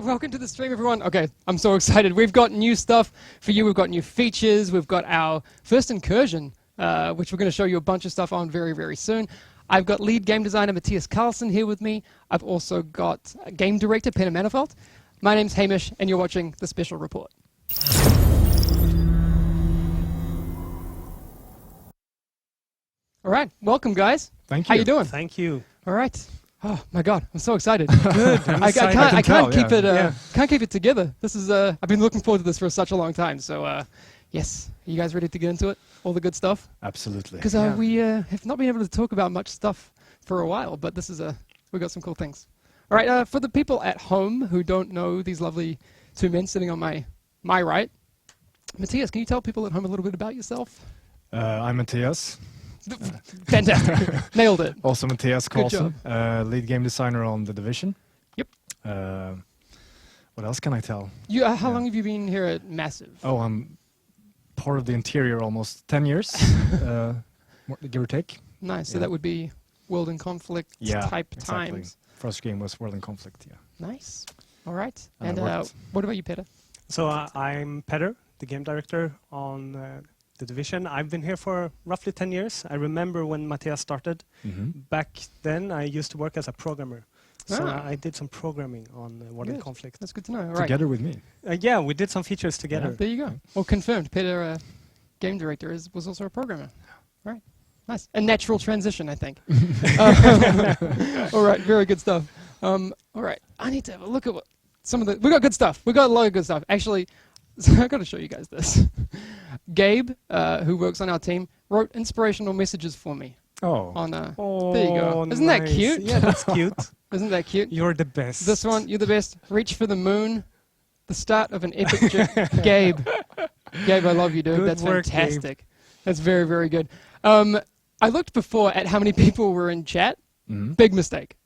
right, welcome to the stream, everyone. Okay, I'm so excited. We've got new stuff for you. We've got new features. We've got our first incursion, which we're going to show you a bunch of stuff on very, very soon. I've got lead game designer Matthias Carlson here with me. I've also got game director Peter Manifold. My name's Hamish, and you're watching the Special Report. All right, welcome, guys. Thank you. How you doing? Thank you. All right. Oh my God, I'm so excited. Good. I can't keep it. Yeah. Can't keep it together. This is. I've been looking forward to this for such a long time. So, yes, are you guys ready to get into it? All the good stuff. Absolutely. Because we have not been able to talk about much stuff for a while, but this is we got some cool things. All right, for the people at home who don't know these lovely two men sitting on my right, Matthias, can you tell people at home a little bit about yourself? I'm Matthias. Fantastic. Nailed it. Also Matthias Good Carlson, lead game designer on The Division. Yep. What else can I tell? You, how long have you been here at Massive? Oh, I'm part of the interior almost 10 years, give or take. Nice. So Yeah. that would be World in Conflict type exactly. times. First game was World in Conflict, yeah. Nice. All right. And And what about you, Peter? So I'm Petter, the game director on The Division. I've been here for roughly 10 years. I remember when Matthias started. Back then, I used to work as a programmer. So I did some programming on World in Good. Conflict. That's good to know. All right. Together with me. Yeah, we did some features together. There you go. Well, confirmed. Peter, game director, was also a programmer. All right. Nice. A natural transition, I think. All right. Very good stuff. All right. I need to have a look at what some of the... We got good stuff. We got a lot of good stuff. Actually, so I've got to show you guys this. Gabe, who works on our team, wrote inspirational messages for me. Oh. On Oh, there you go. Isn't that nice. cute? Yeah, that's cute. Isn't that cute? You're the best. This one, you're the best. Reach for the moon. The start of an epic journey. Gabe. Gabe, I love you, dude. Good That's work, fantastic. Gabe. That's very, very good. I looked before at how many people were in chat. Big mistake.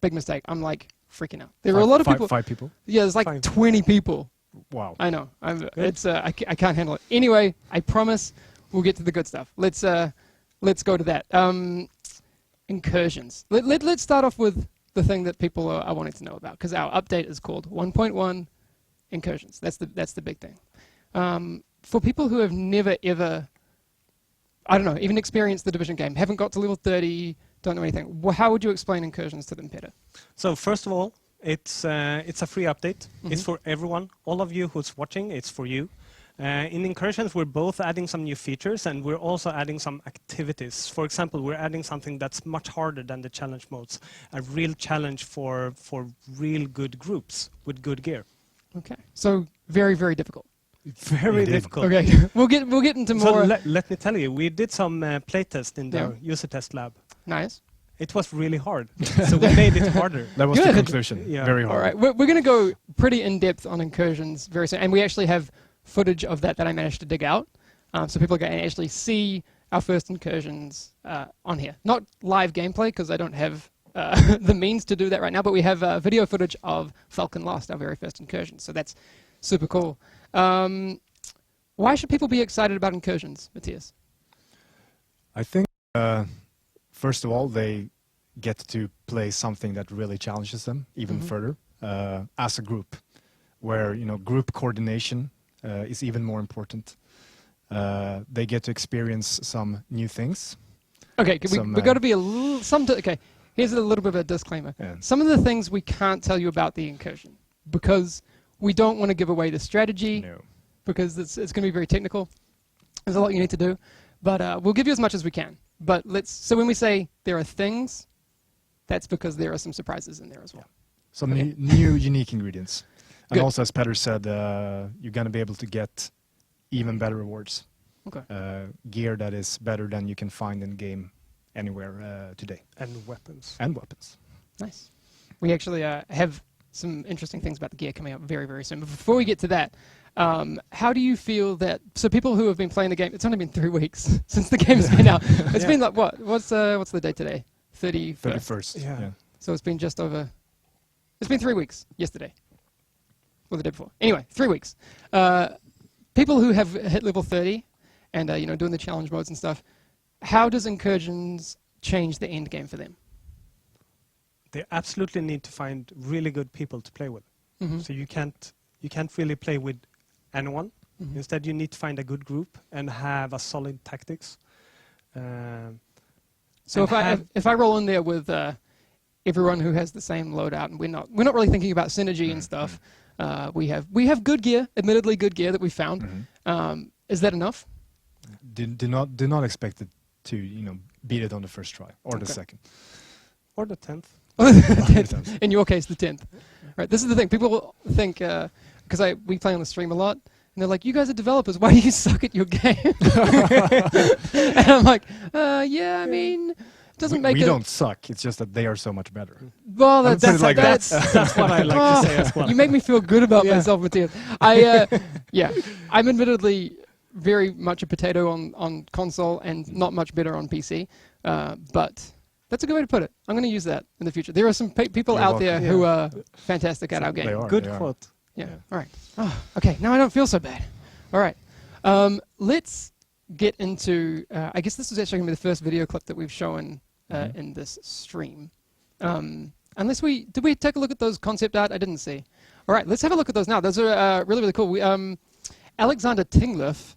Big mistake. I'm like freaking out. There were a lot of people. 5 people? Yeah, there's like 20 people. Wow. I know. It's I can't handle it. Anyway, I promise we'll get to the good stuff. Let's go to that. Incursions. Let's start off with the thing that people are wanting to know about, because our update is called 1.1 Incursions. That's the big thing. For people who have never ever, I don't know, even experienced the Division game, haven't got to level 30, don't know anything, how would you explain Incursions to them, Peter? So first of all, it's a free update. It's for everyone. All of you who's watching, it's for you. In Incursions, we're both adding some new features, and we're also adding some activities. For example, we're adding something that's much harder than the challenge modes, a real challenge for real good groups with good gear. Okay. So very, very difficult. Very difficult. Okay. we'll get into more. So let me tell you, we did some playtest in the user test lab. Nice. It was really hard, so we made it harder. That was Good. the conclusion. Yeah. Very hard. All right. We're going to go pretty in-depth on Incursions very soon, and we actually have footage of that I managed to dig out, so people can actually see our first Incursions on here. Not live gameplay, because I don't have the means to do that right now, but we have video footage of Falcon Lost, our very first Incursion, so that's super cool. Why should people be excited about Incursions, Matthias? I think, first of all, they get to play something that really challenges them even further as a group, where group coordination is even more important. They get to experience some new things. Okay, we got to be a little... Okay, here's a little bit of a disclaimer. Yeah. Some of the things we can't tell you about the Incursion, because we don't want to give away the strategy, because it's going to be very technical. There's a lot you need to do, but we'll give you as much as we can. But so when we say there are things, that's because there are some surprises in there as well. Some new unique ingredients. And Good. also, as Petter said, you're going to be able to get even better rewards. Okay. Gear that is better than you can find in game anywhere today. And weapons. And weapons. Nice. We actually have some interesting things about the gear coming up very, very soon. But before we get to that, how do you feel that... So people who have been playing the game... It's only been 3 weeks since the game's been out. It's been like, what? What's the date today? 31st. 31st. Yeah. So it's been just over... It's been 3 weeks yesterday. Or the day before. Anyway, 3 weeks. People who have hit level 30 and doing the challenge modes and stuff, how does Incursions change the end game for them? They absolutely need to find really good people to play with. So you can't really play with anyone. Instead, you need to find a good group and have a solid tactics. So if I roll in there with everyone who has the same loadout, and we're not really thinking about synergy and stuff. We have good gear, admittedly good gear that we found. Is that enough? Do not expect it to beat it on the first try or the second or the 10th. In your case, the 10th. Right. This is the thing. People think because we play on the stream a lot, and they're like, "You guys are developers. Why do you suck at your game?" And I'm like, "Yeah, I mean, it doesn't make we it." don't suck. It's just that they are so much better. Well, That's what I like to say as well. You make me feel good about myself, Matthias. I'm admittedly very much a potato on console and not much better on PC, but that's a good way to put it. I'm going to use that in the future. There are some people You're out there welcome. who are fantastic at our game. They are, Good they are. quote. Yeah. All right. Oh, okay. Now I don't feel so bad. All right. Let's get into. I guess this is actually going to be the first video clip that we've shown in this stream. Unless did we take a look at those concept art? I didn't see. All right. Let's have a look at those now. Those are really, really cool. Alexander Tingleff,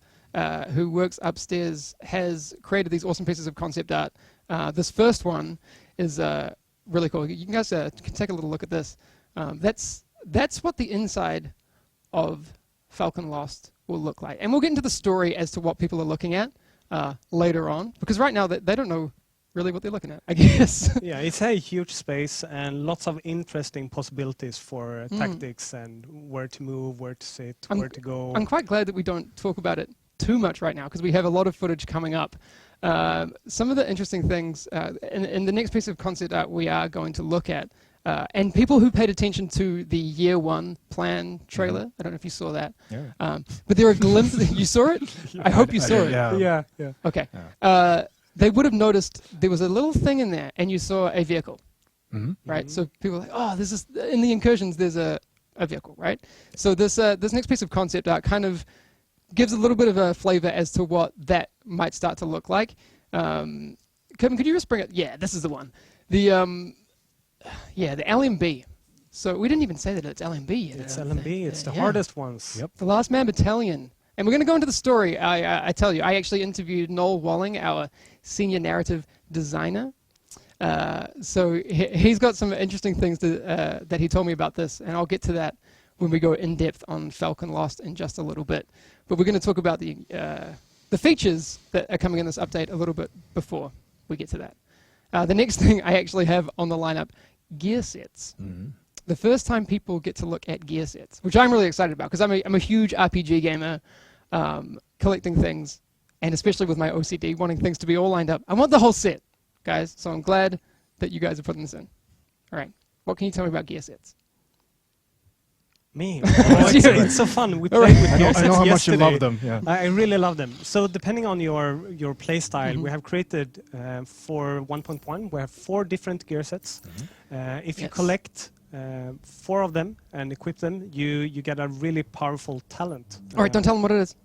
who works upstairs, has created these awesome pieces of concept art. This first one is really cool. You guys can take a little look at this. That's what the inside of Falcon Lost will look like. And we'll get into the story as to what people are looking at later on, because right now they don't know really what they're looking at, I guess. Yeah, it's a huge space and lots of interesting possibilities for tactics and where to move, where to sit, where to go. I'm quite glad that we don't talk about it too much right now, because we have a lot of footage coming up. Some of the interesting things in the next piece of concept art we are going to look at, and people who paid attention to the year one plan trailer, I don't know if you saw that, but there are glimpses. You saw it? I hope you saw it. Yeah. Okay. They would have noticed there was a little thing in there, and you saw a vehicle, right? So people are like, oh, this is in the Incursions. There's a vehicle, right? So this next piece of concept art kind of gives a little bit of a flavor as to what that might start to look like. Kevin, could you just bring it? Yeah, this is the one. The LMB. So we didn't even say that it's LMB yet. It's LMB. It's the hardest ones. Yep. The Last Man Battalion. And we're going to go into the story. I tell you, I actually interviewed Noel Walling, our senior narrative designer. So he's got some interesting things that he told me about this, and I'll get to that when we go in depth on Falcon Lost in just a little bit. But we're going to talk about the features that are coming in this update a little bit before we get to that. The next thing I actually have on the lineup, gear sets. The first time people get to look at gear sets, which I'm really excited about, because I'm a huge RPG gamer, collecting things, and especially with my OCD, wanting things to be all lined up. I want the whole set, guys, so I'm glad that you guys are putting this in. All right, what can you tell me about gear sets? Me? It's so fun. We played with gear sets I know how much you yesterday. love them. Yeah. I really love them. So depending on your play style, we have created for 1.1, we have 4 different gear sets. If you collect 4 of them and equip them, you get a really powerful talent. All right, don't tell them what it is.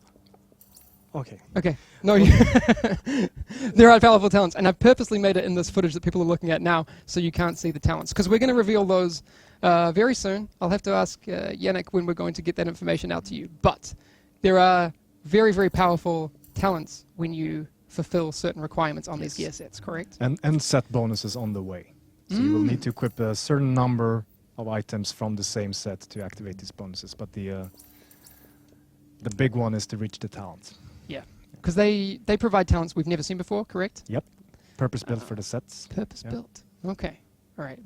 Okay. Okay. No, there are powerful talents, and I've purposely made it in this footage that people are looking at now, so you can't see the talents, because we're going to reveal those very soon. I'll have to ask Yannick when we're going to get that information out to you. But there are very, very powerful talents when you fulfill certain requirements on these gear sets, correct? And set bonuses on the way. So you will need to equip a certain number of items from the same set to activate these bonuses. But the big one is to reach the talent. Yeah, because they provide talents we've never seen before, correct? Yep. Purpose built for the sets. Purpose built. Okay. All right.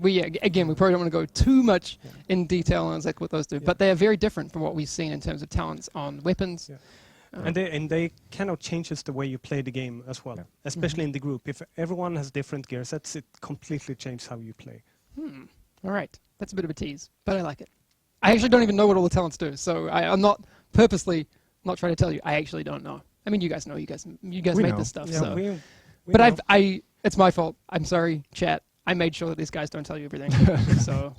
Again, we probably don't want to go too much in detail on exactly what those do, but they are very different from what we've seen in terms of talents on weapons. And they kind of changes the way you play the game as well, especially in the group. If everyone has different gear sets, it completely changes how you play. All right. That's a bit of a tease, but I like it. I actually don't even know what all the talents do, so I'm not purposely not trying to tell you. I actually don't know. I mean, you guys know. You guys made this stuff. Yeah, so. but it's my fault. I'm sorry, chat. I made sure that these guys don't tell you everything. So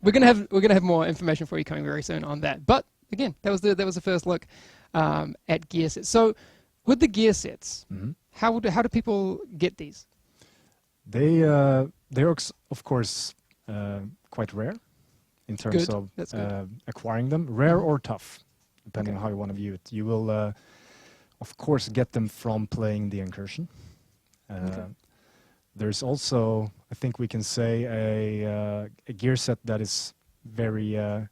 we're gonna have more information for you coming very soon on that. But again, that was the first look at gear sets. So with the gear sets, how do people get these? They're of course quite rare in terms Good. of That's good. acquiring them, rare Mhm. or tough, depending Okay. on how you want to view it. You will, of course, get them from playing the Incursion. Okay. There's also, I think we can say, a gear set that is very, I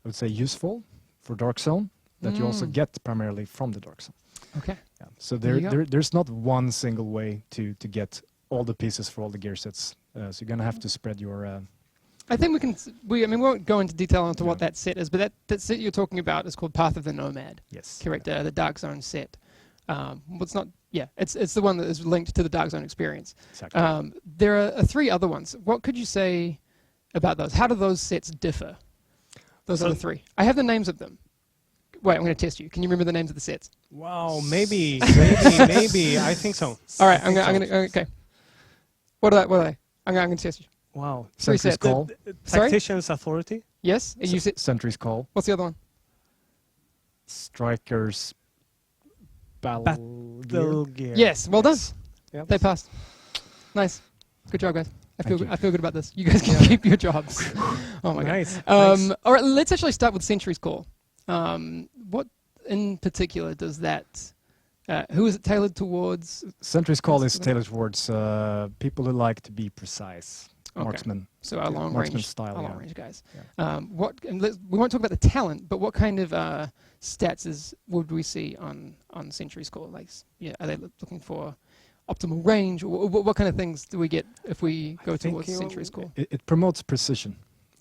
would say, useful for Dark Zone, that you also get primarily from the Dark Zone. Okay. Yeah. So There you go. there's not one single way to get all the pieces for all the gear sets. So you're gonna have to spread your. I think we can. I mean, we won't go into detail into what No. that set is, but that set you're talking about is called Path of the Nomad. Yes. Correct. The Dark Zone set. Well, it's not. Yeah, it's the one that is linked to the Dark Zone experience. Exactly. There are 3 other ones. What could you say about those? How do those sets differ? Those So- other 3. I have the names of them. Wait, I'm going to test you. Can you remember the names of the sets? Wow, maybe. I think so. All right, I'm going to. Okay. What are they? I'm going to test you. Wow. 3 Sentry's sets. Call. Sorry? Tactician's Authority. Yes. And you said. Sentry's Call. What's the other one? Strikers. Battle Battle Gear. Yes. Well done. Yep. They passed. Nice. Good job, guys. Thank you. I feel good about this. You guys can keep your jobs. Oh my Nice. god. Nice. All right. Let's actually start with Sentry's Call. What in particular does that? Who is it tailored towards? Sentry's Call is That's- tailored towards people who like to be precise. Okay. Marksmen. So our long Marksman range style, our yeah. long range guys. Yeah. We won't talk about the talent, but what kind of stats would we see on Sentry's Call? Like, are they looking for optimal range, or what kind of things do we get if we go think towards Sentry's Call? It promotes precision.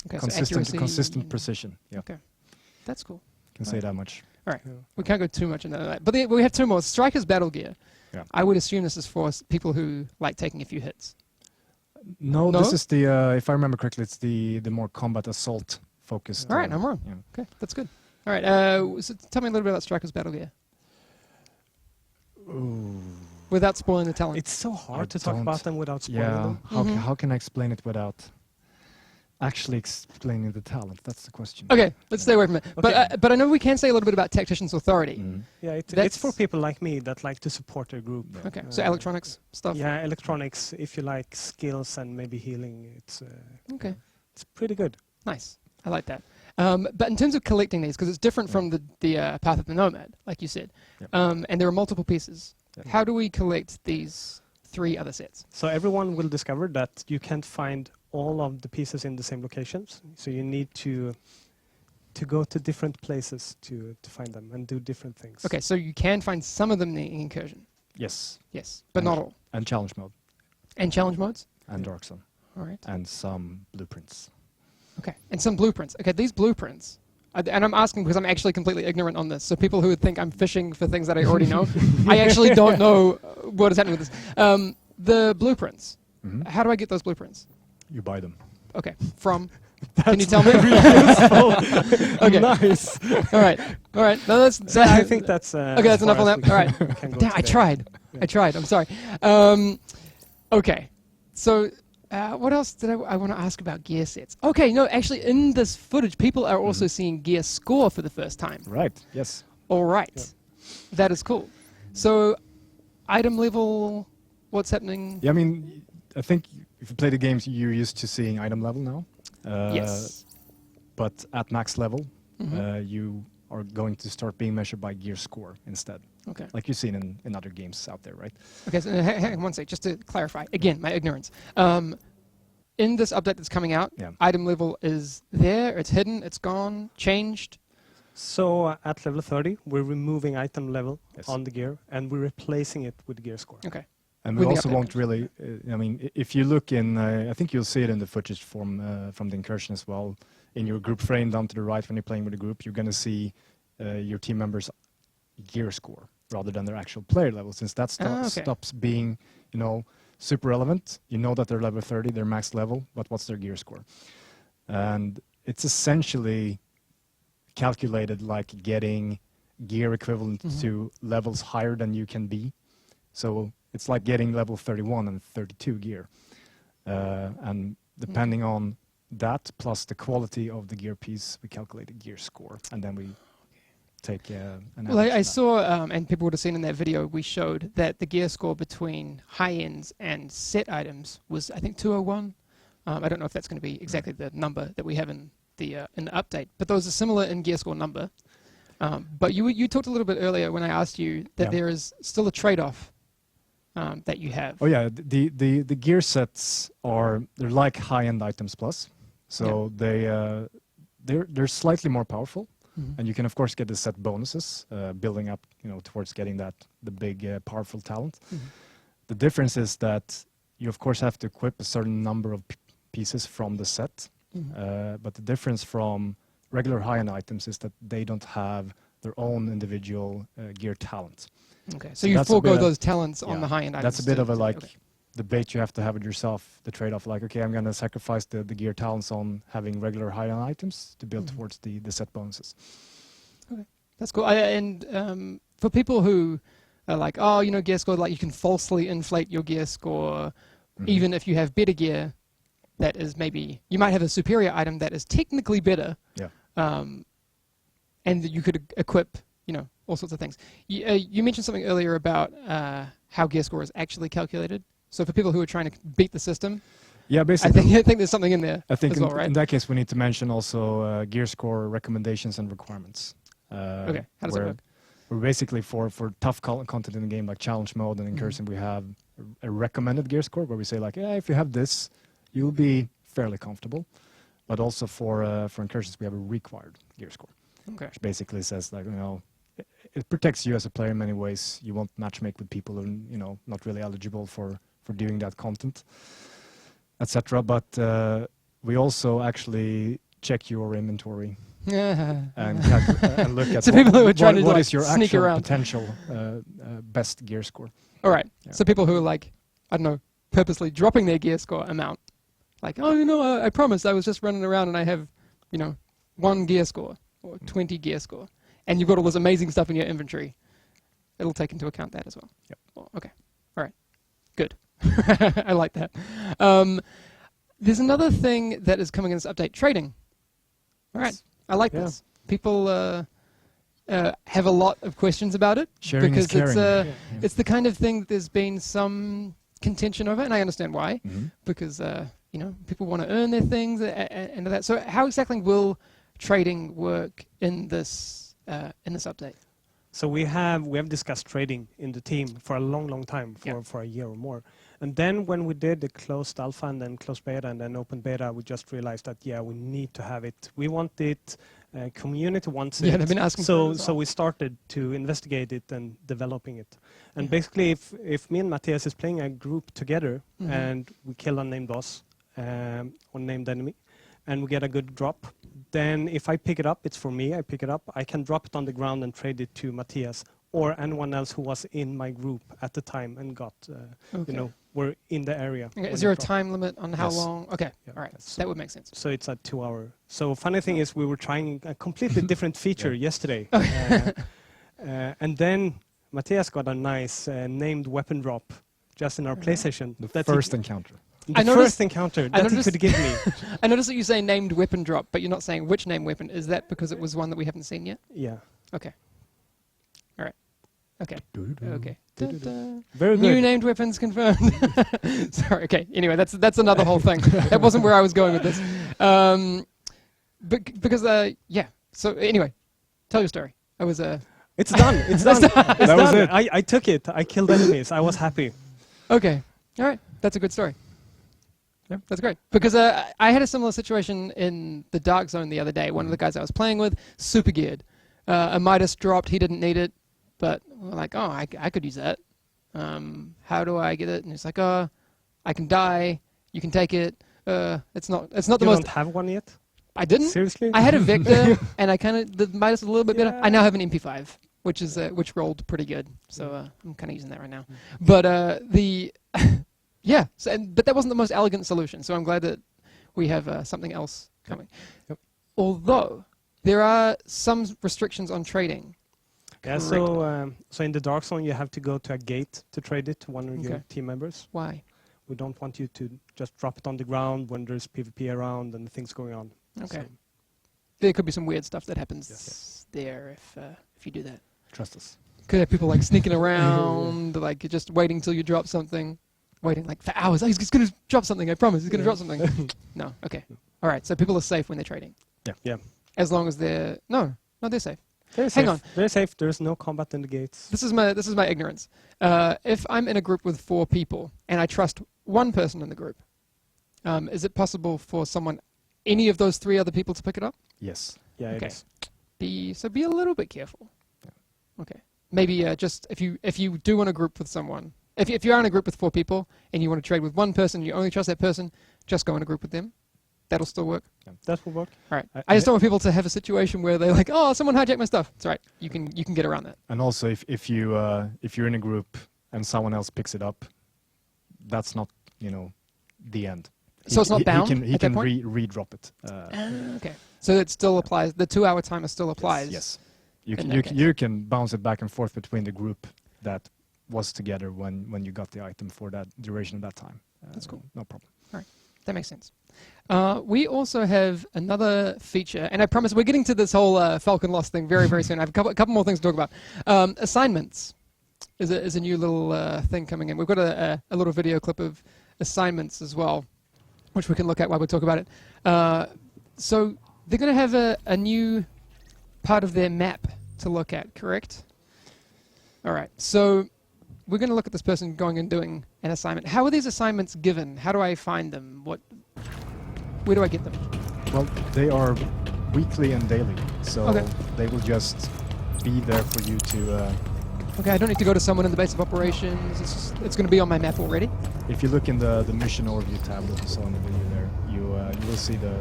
Okay, so accuracy Consistent and- precision. Yeah. Okay, that's cool. Can say that much. All right, Yeah. we can't go too much into that. But we have 2 more. Striker's Battle Gear. Yeah. I would assume this is for people who like taking a few hits. No, No? this is the, if I remember correctly, it's the more combat assault focused. All right, I'm wrong. Yeah. Okay, that's good. All right, so tell me a little bit about Striker's Battle Gear Ooh. without spoiling the talent. It's so hard I to talk don't- about them without spoiling Yeah. them. Mhm. How can I explain it without actually explaining the talent? That's the question. Okay, let's stay away from it. Okay. But I know we can say a little bit about Tactician's Authority. Mm. Yeah, it's That's- for people like me that like to support their group. Yeah. Okay, so Uh, electronics stuff. Yeah, electronics. If you like skills and maybe healing, Okay, it's pretty good. nice. I like that. But in terms of collecting these, because it's different Yeah. from the Path of the Nomad, like you said, Yep. and there are multiple pieces. Yep. How do we collect these 3 other sets? So everyone will discover that you can't find all of the pieces in the same locations. So you need to go to different places to find them and do different things. Okay, so you can find some of them in Incursion. Yes. Yes, but not all. And challenge mode. And challenge modes? And Dark Zone. All right. And some blueprints. Okay, and some blueprints. Okay, these blueprints, and I'm asking because I'm actually completely ignorant on this. So people who would think I'm fishing for things that I already know, I actually don't know what is happening with this. The blueprints. Mhm. How do I get those blueprints? You buy them. Okay, from. Can you tell me? Okay. Nice. All right. All right. No, that's. So I think that's Okay, that's as enough far on as that. All we right. can go Damn, I today. tried. Yeah. I tried. I'm sorry. Okay. So, what else did I want to ask about gear sets? Okay, no, actually, in this footage, people are also seeing gear score for the first time. Right. Yes. All right. That is cool. So, item level, what's happening? Yeah, I mean, I think if you play the games, you're used to seeing item level now. Yes. But at max level, Mhm. you are going to start being measured by gear score instead, Okay. like you've seen in other games out there, right? Okay, so hang on one sec, just to clarify. Again, my ignorance. In this update that's coming out, Yeah. item level is there, it's hidden, it's gone, changed. So at level 30, we're removing item level Yes. on the gear and we're replacing it with gear score. Okay. And we With the also update won't version. really. I mean, if you look in, I think you'll see it in the footage from the Incursion as well. In your group frame down to the right, when you're playing with a group, you're going to see your team members' gear score rather than their actual player level, since that Okay. stops being, super relevant. You know that they're level 30, they're max level, but what's their gear score? And it's essentially calculated like getting gear equivalent Mhm. to levels higher than you can be. So it's like getting level 31 and 32 gear. And depending on that, plus the quality of the gear piece, we calculate a gear score. And then we take an Well, average I of that. saw, and people would have seen in that video, we showed that the gear score between high ends and set items was, I think, 201. I don't know if that's going to be exactly the number that we have in in the update. But those are similar in gear score number. But you talked a little bit earlier when I asked you that there is still a trade-off that you have. Oh yeah, the gear sets they're like high-end items plus, so they're slightly more powerful, and you can of course get the set bonuses, building up towards getting the big powerful talent. The difference is that you of course have to equip a certain number of pieces from the set, but the difference from regular high-end items is that they don't have their own individual gear talent. Okay, so you forego those talents on the high-end items. That's a bit of a debate you have to have with yourself, the trade-off, like, okay, I'm going to sacrifice the gear talents on having regular high-end items to build towards the set bonuses. Okay, that's cool. And for people who are like, oh, gear score, like you can falsely inflate your gear score, even if you have better gear, that is maybe, you might have a superior item that is technically better, and that you could equip, all sorts of things. You mentioned something earlier about how gear score is actually calculated. So for people who are trying to beat the system, basically, I think there's something in there. I think as well, right? in that case we need to mention also gear score recommendations and requirements. Okay, how does it work? We're basically for tough content in the game like challenge mode and Incursion, we have a recommended gear score where we say like, if you have this, you'll be fairly comfortable. But also for Incursions, we have a required gear score, which basically says like, it protects you as a player in many ways. You won't matchmake with people who not really eligible for doing that content, etc. But we also actually check your inventory and look at so people who are trying to what is your sneak actual around. potential best gear score. All right. So people who are like, I don't know, purposely dropping their gear score amount, like, I promised I was just running around and I have, 1 gear score or 20 gear score, and you've got all this amazing stuff in your inventory. It'll take into account that as well. Yep. Oh, okay. All right. Good. I like that. There's another thing that is coming in this update: trading. All right. I like this. People have a lot of questions about it Sharing because is caring. it's the kind of thing that there's been some contention over, and I understand why, because people want to earn their things and that. So how exactly will trading work in this update? So we have discussed trading in the team for a long time, for a year or more. And then when we did the closed alpha and then closed beta and then open beta, we just realized that, we need to have it. We want it, community wants it. Yeah, they've been asking for it as well. So we started to investigate it and developing it. And basically, if me and Matthias is playing a group together and we kill a named boss or named enemy, and we get a good drop, then if I pick it up, it's for me, I pick it up, I can drop it on the ground and trade it to Matthias or anyone else who was in my group at the time and got, were in the area. Okay. Is there a time limit on how long? Okay, all right, that would make sense. So it's a 2 hour. So funny thing is we were trying a completely different feature yesterday. And then Matthias got a nice named weapon drop just in our play session. The first encounter. The first encounter that he could give me. I noticed that you say named weapon drop, but you're not saying which named weapon. Is that because it was one that we haven't seen yet? Yeah. Okay. All right. Okay. Okay. Very good. New named weapons confirmed. Sorry. Okay. Anyway, that's another whole thing. That wasn't where I was going with this. Because So anyway, tell your story. I was It's done. It's done. That was it. I took it. I killed enemies. I was happy. Okay. All right. That's a good story. Yeah, that's great. Because I had a similar situation in the Dark Zone the other day. One of the guys I was playing with, super geared. A Midas dropped. He didn't need it. But we're like, I could use that. How do I get it? And it's like, I can die. You can take it. It's not the most... You don't have one yet? I didn't. Seriously? I had a Vector, and I the Midas was a little bit better. I now have an MP5, which rolled pretty good. So I'm kind of using that right now. But but that wasn't the most elegant solution. So I'm glad that we have something else coming. Yep. Although there are some restrictions on trading. Yeah. So in the Dark Zone, you have to go to a gate to trade it to one of your team members. Why? We don't want you to just drop it on the ground when there's PvP around and things going on. Okay. So There could be some weird stuff that happens there if you do that. Trust us. Could have people like sneaking around, like just waiting till you drop something, waiting like for hours. Oh, he's going to drop something. I promise, he's going to drop something. No. Okay. All right. So people are safe when they're trading. Yeah. As long as they're no, they're safe. They're Hang safe. on. They're safe. There's no combat in the gates. This is my ignorance. If I'm in a group with 4 people and I trust one person in the group, is it possible for any of those 3 other people to pick it up? Yes. Yeah, Okay. it is. Be a little bit careful. Okay. Maybe just if you do want to group with someone, if you're in a group with 4 people and you want to trade with one person, you only trust that person, just go in a group with them. That'll still work. Yeah. That will work. All right. I just don't want people to have a situation where they're like, "Oh, someone hijacked my stuff." It's all right. You can get around that. And also, if you're in a group and someone else picks it up, that's not the end. So it's not bound He at that can point? redrop it. Okay. So it still applies. The 2-hour timer still applies. Yes. in that You can bounce it back and forth between the group that was together when you got the item for that duration of that time. That's cool. No problem. That makes sense. We also have another feature, and I promise we're getting to this whole Falcon Lost thing very, very soon. I have a couple more things to talk about. Assignments is a new little thing coming in. We've got a little video clip of assignments as well, which we can look at while we talk about it. So they're going to have a new part of their map to look at, correct? All right. So we're going to look at this person going and doing an assignment. How are these assignments given? How do I find them? Where do I get them? Well, they are weekly and daily, so Okay. they will just be there for you to. Okay, I don't need to go to someone in the base of operations. It's going to be on my map already. If you look in the mission overview tab that you saw in the video there, you will see the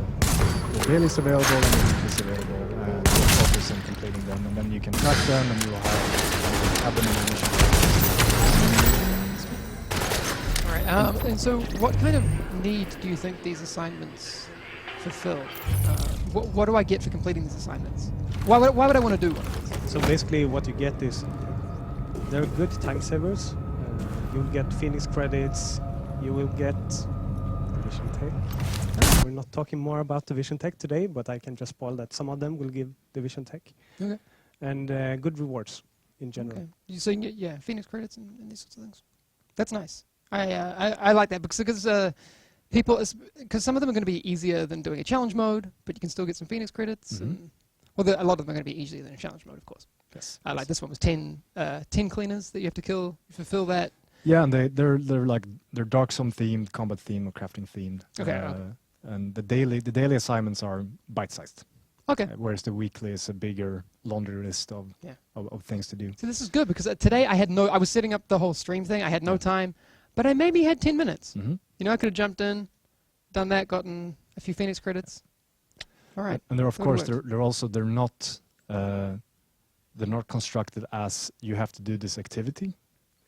dailies available and the weeklies available, and you'll focus on completing them, and then you can track them, and you will have them in the mission. All right. And so, what kind of need do you think these assignments fulfill? What do I get for completing these assignments? Why would I want to do one of these? So basically, what you get is they're good time savers. You'll get Phoenix credits. You will get Division Tech. We're not talking more about Division Tech today, but I can just spoil that some of them will give Division Tech. Okay. And good rewards in general. Okay. So you can get, Phoenix credits and these sorts of things. That's nice. I like that because some of them are going to be easier than doing a challenge mode, but you can still get some Phoenix credits. Mm-hmm. And, a lot of them are going to be easier than a challenge mode, of course. Yes. Like this one was 10 cleaners that you have to kill. You fulfill that. Yeah, and they're Dark Zone themed, combat themed, or crafting themed. Okay. And the daily assignments are bite-sized. Okay. Whereas the weekly is a bigger laundry list of things to do. So this is good because today I was setting up the whole stream thing. I had no time, but I maybe had 10 minutes. Mm-hmm. I could have jumped in, done that, gotten a few Phoenix credits. All right. And they're of So it course works. they're not constructed as you have to do this activity.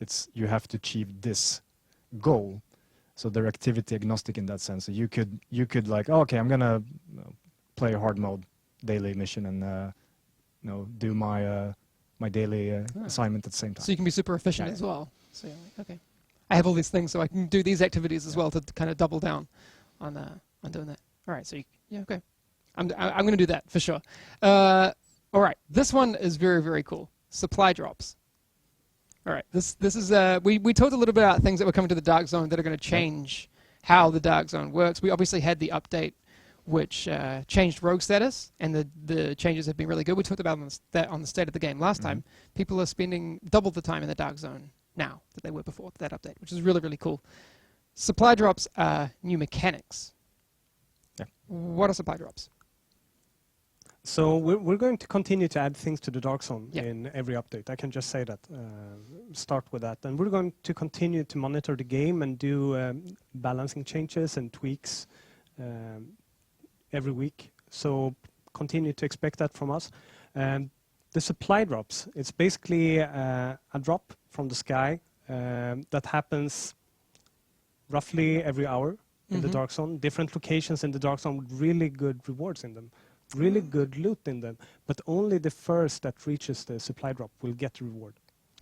It's you have to achieve this goal. So they're activity agnostic in that sense. So you could like, okay, I'm gonna play a hard mode daily mission and do my daily assignment at the same time. So you can be super efficient as well. So you're like, okay, I have all these things, so I can do these activities as well to kind of double down on doing that. All right, so okay, I'm going to do that for sure. All right, this one is very, very cool. Supply drops. All right, this is we talked a little bit about things that were coming to the Dark Zone that are going to change how the Dark Zone works. We obviously had the update which changed rogue status, and the changes have been really good. We talked about that on the State of the Game last time. People are spending double the time in the Dark Zone now that they were before that update, which is really, really cool. Supply drops are new mechanics. Yeah. What are supply drops? So we're going to continue to add things to the Dark Zone Yeah. in every update. I can just say that. Start with that. And we're going to continue to monitor the game and do balancing changes and tweaks every week. So continue to expect that from us. The supply drops, it's basically a drop from the sky that happens roughly every hour in the Dark Zone. Different locations in the Dark Zone with really good rewards in them. Really good loot in them, but only the first that reaches the supply drop will get the reward.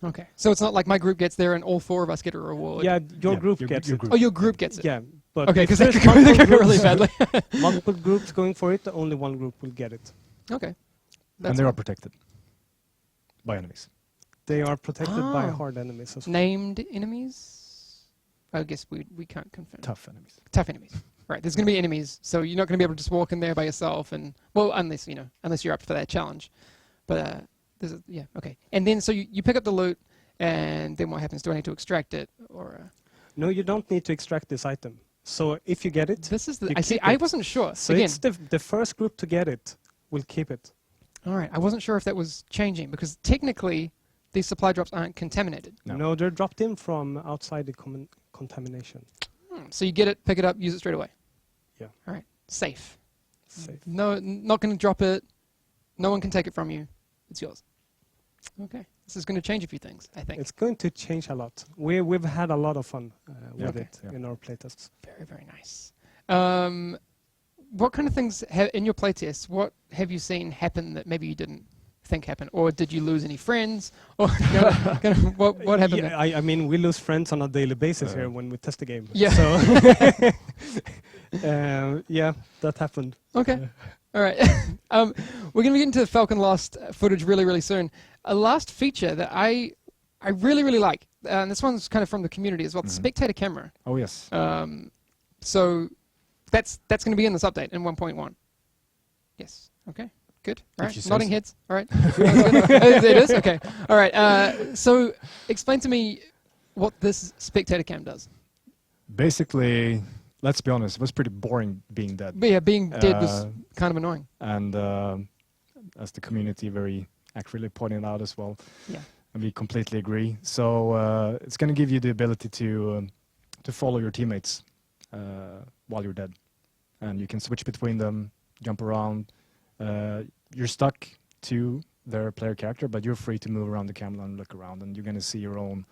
Okay, so it's not like my group gets there and all 4 of us get a reward. Yeah, your group gets it. Oh, your group gets it. Yeah, but Okay, if because there's they could multiple go really groups- badly. multiple groups going for it, only one group will get it. Okay. And they are protected by enemies. They are protected by Ah. hard enemies as well. Named enemies? I guess we can't confirm. Tough enemies. Tough enemies. Right, there's going to be enemies, so you're not going to be able to just walk in there by yourself, and well, unless you're up for that challenge. But yeah, okay. And then so you pick up the loot, and then what happens? Do I need to extract it, or? No, you don't need to extract this item. So if you get it, This is you I see. keep I it. wasn't sure. So Again, it's the first group to get it will keep it. all right. I wasn't sure if that was changing because technically these supply drops aren't contaminated. No. No, they're dropped in from outside the contamination. So you get it, pick it up, use it straight away. Yeah. All right. Safe. Safe. No, not going to drop it. No one can take it from you. It's yours. Okay. This is going to change a few things, I think. It's going to change a lot. We've had a lot of fun with Okay, it yeah. in our playtests. Very, very nice. What kind of things in your playtests? What have you seen happen that maybe you didn't think happened, or did you lose any friends, or what happened? Yeah, I mean, we lose friends on a daily basis here when we test the game. Yeah. So, yeah, that happened. Okay. All right. We're going to get into Falcon Lost footage really, really soon. A last feature that I really, really like, and this one's kind of from the community as well, the spectator camera. Oh yes. So that's going to be in this update in 1.1. Yes. Okay. Good. All If you right. say Nodding so. heads. All right. It is? Okay. All right. So explain to me what this spectator cam does. Basically, let's be honest, it was pretty boring being dead. But yeah, being dead was kind of annoying. And as the community very accurately pointed out as well, Yeah. and we completely agree. So it's going to give you the ability to follow your teammates while you're dead, and you can switch between them, jump around. You're stuck to their player character, but you're free to move around the camera and look around, and you're going to see your own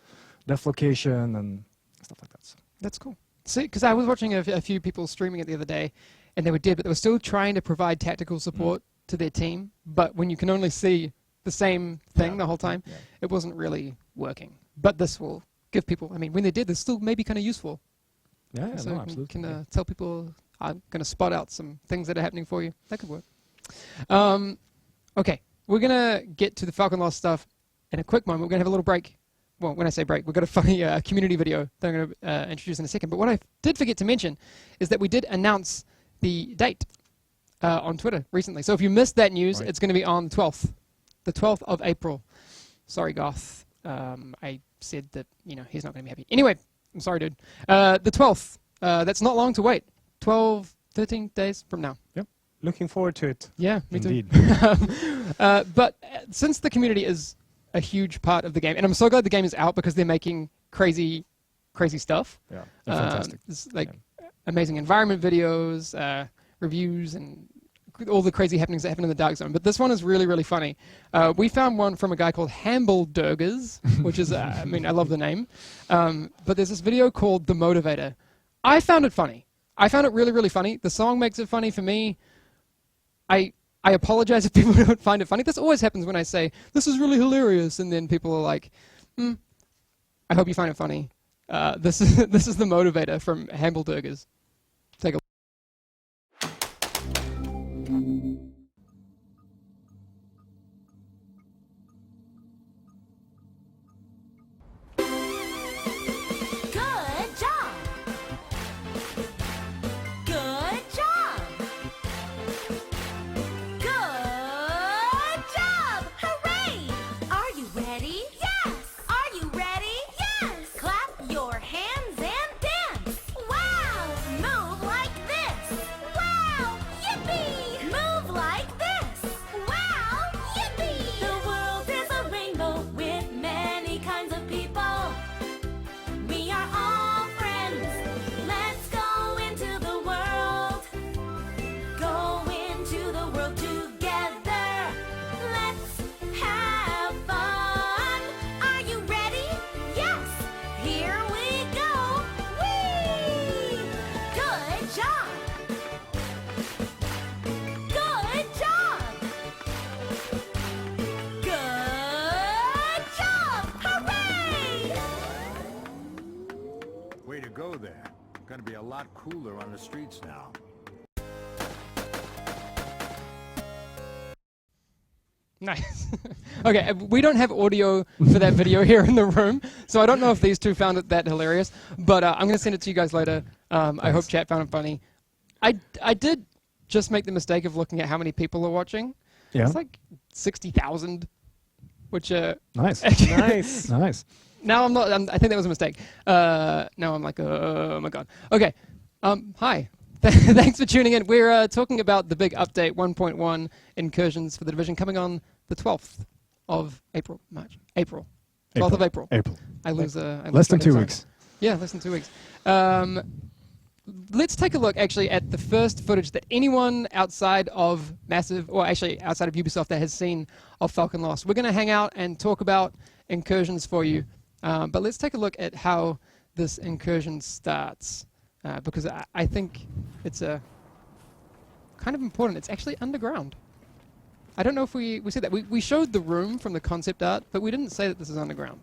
death location and stuff like that. So. That's cool. See, because I was watching a few people streaming it the other day, and they were dead, but they were still trying to provide tactical support to their team. But when you can only see the same thing the whole time, it wasn't really working. But this will give people, I mean, when they're dead, they're still maybe kind of useful. Yeah, So no, you absolutely. can tell people, I'm going to spot out some things that are happening for you. That could work. Okay, we're going to get to the Falcon Lost stuff in a quick moment. We're going to have a little break. Well, when I say break, we've got a funny community video that I'm going to introduce in a second. But what I did forget to mention is that we did announce the date on Twitter recently. So if you missed that news, it's going to be on the 12th of April. Sorry, Goth. I said that, he's not going to be happy. Anyway, I'm sorry, dude. The 12th. That's not long to wait. 12, 13 days from now. Yep. Looking forward to it. Yeah, me Indeed. too. But since the community is a huge part of the game, and I'm so glad the game is out because they're making crazy stuff. Yeah, they're fantastic. It's like amazing environment videos, reviews, and all the crazy happenings that happen in the Dark Zone. But this one is really, really funny. We found one from a guy called Hambledurgers, which is, I love the name. But there's this video called The Motivator. I found it funny. I found it really, really funny. The song makes it funny for me. I apologize if people don't find it funny. This always happens when I say, this is really hilarious, and then people are like, I hope you find it funny. This is The Motivator from Hambledurgers. Take a look. Good job! Good job! Good job! Hooray! Are you ready? Yes! Are you ready? Yes! Clap your hands and dance! Wow! Move like this! Wow! Yippee! Move like this! Wow! Yippee! The world is a rainbow with many kinds of people. We are all friends. Let's go into the world. Go into the world together. Let's have fun. Are you ready? Yes. Here we go. Whee! Good job. Good job. Good job. Hooray! Way to go there. Gonna be a lot cooler on the streets now. Nice. Okay, we don't have audio for that video here in the room, so I don't know if these two found it that hilarious, but I'm going to send it to you guys later. I hope chat found it funny. I did just make the mistake of looking at how many people are watching. Yeah. It's like 60,000, which Nice. Nice. Nice. now I'm not. I think that was a mistake. Now I'm like, oh my god. Okay. Hi. Thanks for tuning in. We're talking about the big update 1.1 Incursions for the Division coming on the 12th of April. 12th of April. April. I lose. Less than 2 weeks. Yeah, less than 2 weeks. Let's take a look actually at the first footage that anyone outside of outside of Ubisoft that has seen of Falcon Lost. We're going to hang out and talk about Incursions for you, but let's take a look at how this Incursion starts, because I think it's kind of important. It's actually underground. I don't know if we said that. We showed the room from the concept art, but we didn't say that this is underground.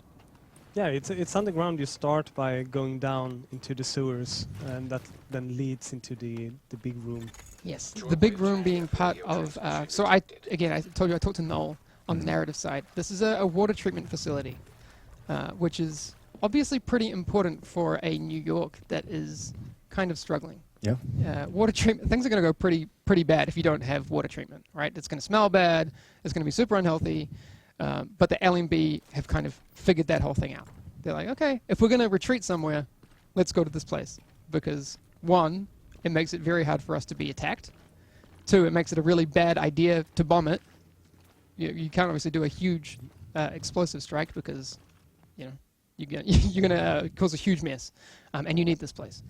Yeah, it's underground. You start by going down into the sewers, and that then leads into the big room. Yes, the big room being part of. So I told you I talked to Noel on the narrative side. This is a water treatment facility, which is obviously pretty important for a New York that is kind of struggling. Yeah. Water treatment, things are going to go pretty bad if you don't have water treatment, right? It's going to smell bad. It's going to be super unhealthy. But the LMB have kind of figured that whole thing out. They're like, okay, if we're going to retreat somewhere, let's go to this place. Because, one, it makes it very hard for us to be attacked. Two, it makes it a really bad idea to bomb it. You can't obviously do a huge explosive strike because, you're going to cause a huge mess. And you need this place.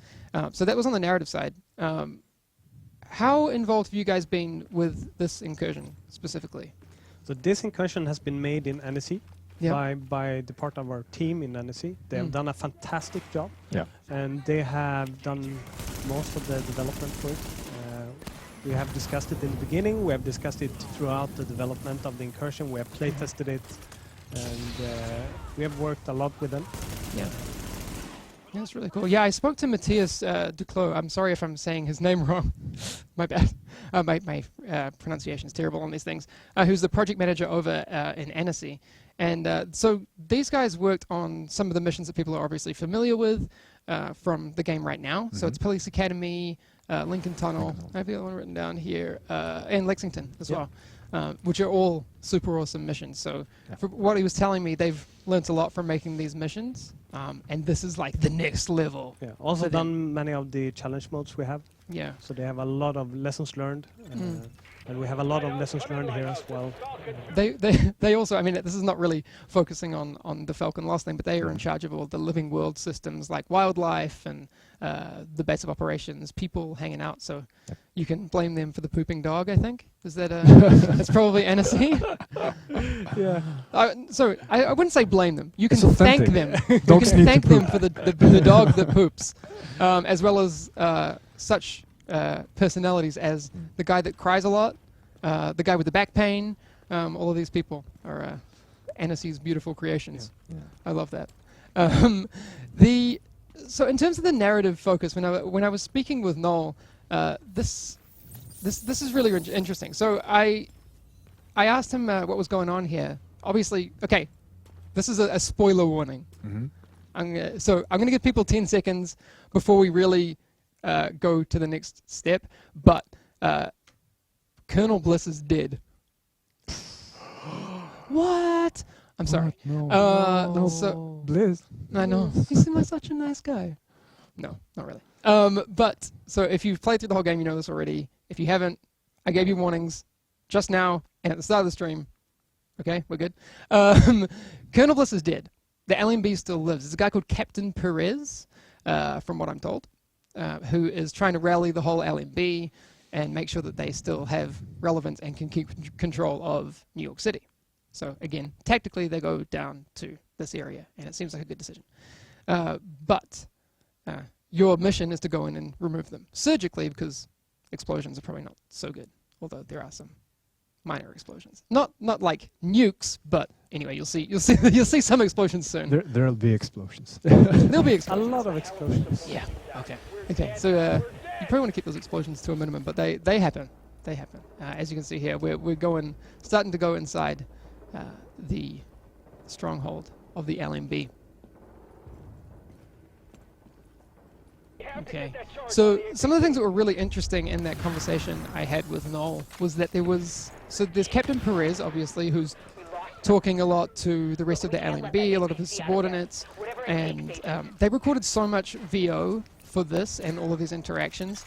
So that was on the narrative side. How involved have you guys been with this incursion specifically? So this incursion has been made in NSC Yeah. by the part of our team in NSC. They have done a fantastic job, Yeah. and they have done most of the development for it. We have discussed it in the beginning. We have discussed it throughout the development of the incursion. We have play tested it, and we have worked a lot with them. Yeah. Yeah, that's really cool. Yeah, I spoke to Matthias Duclos. I'm sorry if I'm saying his name wrong. My bad. My pronunciation is terrible on these things. Who's the project manager over in Annecy. And so these guys worked on some of the missions that people are obviously familiar with from the game right now. So it's Police Academy, Lincoln Tunnel, I have the other one written down here, and Lexington as well, which are all super awesome missions. So for what he was telling me, they've learnt a lot from making these missions. And this is like the next level. Yeah. Also done many of the challenge modes we have. Yeah. So they have a lot of lessons learned, and we have a lot of lessons learned here as well. They also, I mean, this is not really focusing on the Falcon Lost thing, but they are in charge of all the living world systems like wildlife and the base of operations, people hanging out. So you can blame them for the pooping dog, I think. Is that that's probably NSC? Yeah. So I wouldn't say blame them. You can It's thank authentic. them. You Dogs can need to thank them poop. for the dog that poops, as well as such personalities as the guy that cries a lot, the guy with the back pain. All of these people are NSC's beautiful creations. Yeah. I love that. So in terms of the narrative focus, when I was speaking with Noel, this is really interesting. So I asked him what was going on here. Obviously, okay, this is a spoiler warning. I'm gonna give people 10 seconds before we really go to the next step. But Colonel Bliss is dead. What? I'm sorry. No. So Bliss. I know. He seems like such a nice guy. No, not really. But so if you've played through the whole game, you know this already. If you haven't, I gave you warnings just now and at the start of the stream. Okay, we're good. Colonel Bliss is dead. The LMB still lives. There's a guy called Captain Perez, from what I'm told, who is trying to rally the whole LMB and make sure that they still have relevance and can keep control of New York City. So again, tactically they go down to this area, and it seems like a good decision. But your mission is to go in and remove them surgically, because explosions are probably not so good, although there are some minor explosions. Not like nukes, but anyway, you'll see some explosions soon. There'll be explosions. There'll be A explosions. lot of explosions. Yeah. Okay. So you probably want to keep those explosions to a minimum, but they happen. They happen. As you can see here, we're starting to go inside the stronghold of the LMB. Okay. So some of the things that were really interesting in that conversation I had with Noel was that there's Captain Perez, obviously, who's talking a lot to the rest of the LMB, a lot of his subordinates, and they recorded so much VO for this and all of these interactions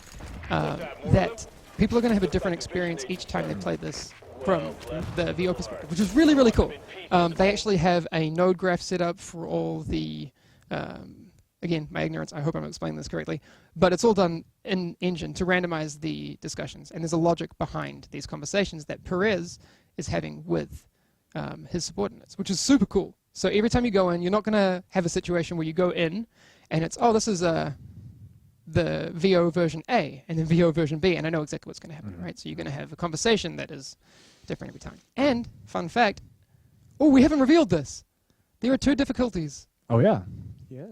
that people are going to have a different experience each time they play this from the VO perspective, which is really, really cool. They actually have a node graph set up for all the, again, my ignorance, I hope I'm explaining this correctly, but it's all done in engine to randomize the discussions, and there's a logic behind these conversations that Perez is having with his subordinates, which is super cool. So every time you go in, you're not going to have a situation where you go in and it's, oh, this is the VO version A and then VO version B, and I know exactly what's going to happen, right? So you're going to have a conversation that is different every time. And, fun fact, oh, we haven't revealed this. There are 2 difficulties. Oh yeah. Yeah.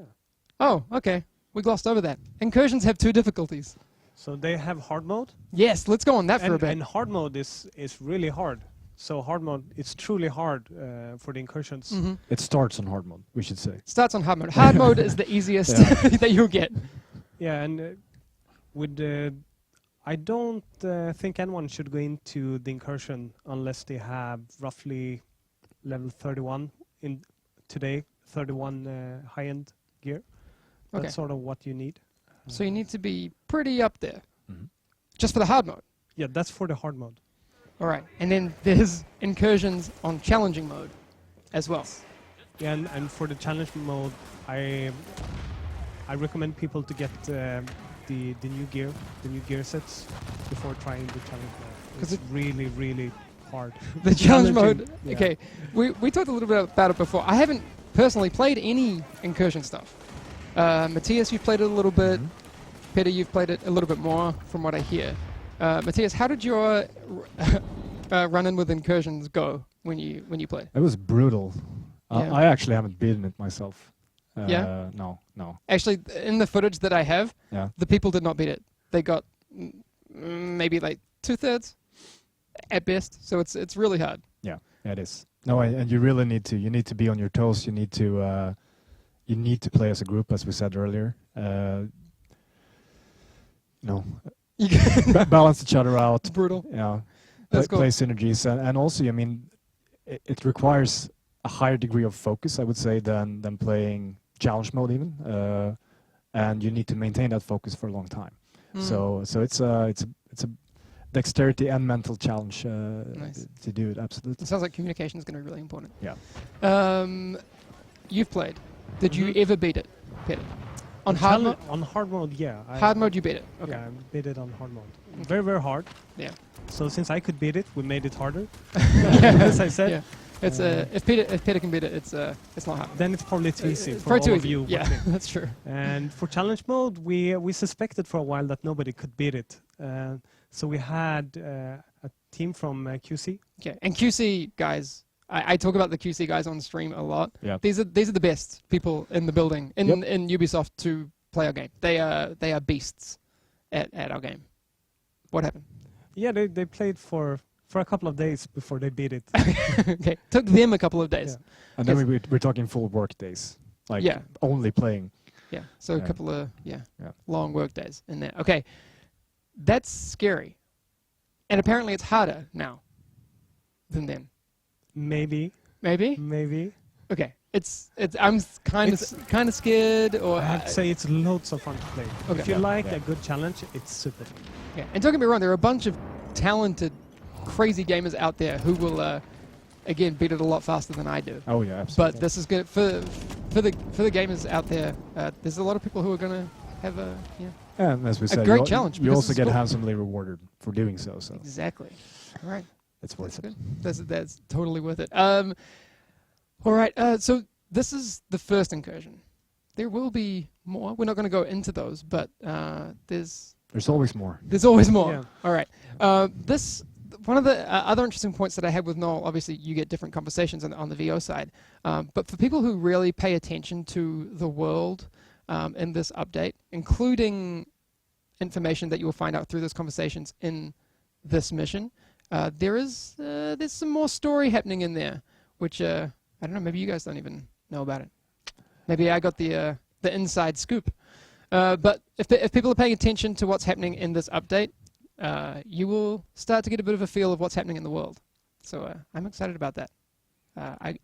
Oh, okay. We glossed over that. Incursions have 2 difficulties. So they have hard mode. Yes, let's go on that for a bit. And hard mode is really hard. So hard mode, it's truly hard for the incursions. It starts on hard mode, we should say. Starts on hard mode. Hard mode is the easiest that you'll get. Yeah, and I don't think anyone should go into the incursion unless they have roughly level 31 in today, 31 high-end gear. Okay. That's sort of what you need. So you need to be pretty up there, just for the hard mode. Yeah, that's for the hard mode. All right, and then there's incursions on challenging mode as well. Yeah, and for the challenge mode, I recommend people to get the new gear sets before trying the challenge mode. 'Cause It's really, really hard. The challenge mode, Challenging, yeah. okay, we talked a little bit about it before. I haven't personally played any incursion stuff. Matthias, you've played it a little bit. Peter, you've played it a little bit more from what I hear. Matthias, how did your run-in with incursions go when you played? It was brutal. Yeah. I actually haven't beaten it myself. Yeah? No. Actually, in the footage that I have, Yeah. the people did not beat it. They got maybe like 2/3 at best. So it's really hard. Yeah, it is. No, and you really need to be on your toes. You need to play as a group, as we said earlier. You can Balance each other out. it's brutal. Yeah, That's cool. play synergies, and also, I mean, it requires a higher degree of focus, I would say, than playing challenge mode even, and you need to maintain that focus for a long time. So it's a dexterity and mental challenge Nice. to do it. Absolutely. It sounds like communication is going to be really important. Yeah. You've played. Did you ever beat it, Peter? On hard mode? On hard mode, yeah. Hard mode, you beat it. Okay. Yeah, I beat it on hard mode. Very, very hard. Yeah. So since I could beat it, we made it harder. Yeah. As I said. Yeah. It's if Peter can beat it, it's not hard. Then it's probably too easy for Probably too all of easy. you Yeah, watching. that's true. And for challenge mode, we suspected for a while that nobody could beat it. So we had a team from QC. Okay. And QC guys, I talk about the QC guys on stream a lot. Yeah. These are the best people in the building in Ubisoft to play our game. They are beasts at our game. What happened? Yeah, they played for a couple of days before they beat it. Okay. Took them a couple of days. Yeah. And then we're talking full work days, like only playing. Yeah. So a couple of Yeah. long work days in there. Okay. That's scary. And apparently it's harder now than then. Maybe. Maybe? Okay. I'm kind of scared, or I have to say it's loads of fun to play. Okay. If you like a good challenge, it's super fun. yeah. And don't get me wrong, there are a bunch of talented, crazy gamers out there who will, again, beat it a lot faster than I do. Oh yeah, absolutely. But this is good for the gamers out there. There's a lot of people who are gonna have a And as we said, great you, challenge, you because also it's get cool. handsomely rewarded for doing so. So exactly. All right. it's worth That's it. good. That's totally worth it. All right. So this is the first incursion. There will be more. We're not going to go into those, but there's always more. There's always more. Yeah. All right. One of the other interesting points that I had with Noel, obviously you get different conversations on the VO side, but for people who really pay attention to the world in this update, including information that you will find out through those conversations in this mission, there's some more story happening in there, which I don't know, maybe you guys don't even know about it. Maybe I got the inside scoop. But if people are paying attention to what's happening in this update, you will start to get a bit of a feel of what's happening in the world. So I'm excited about that.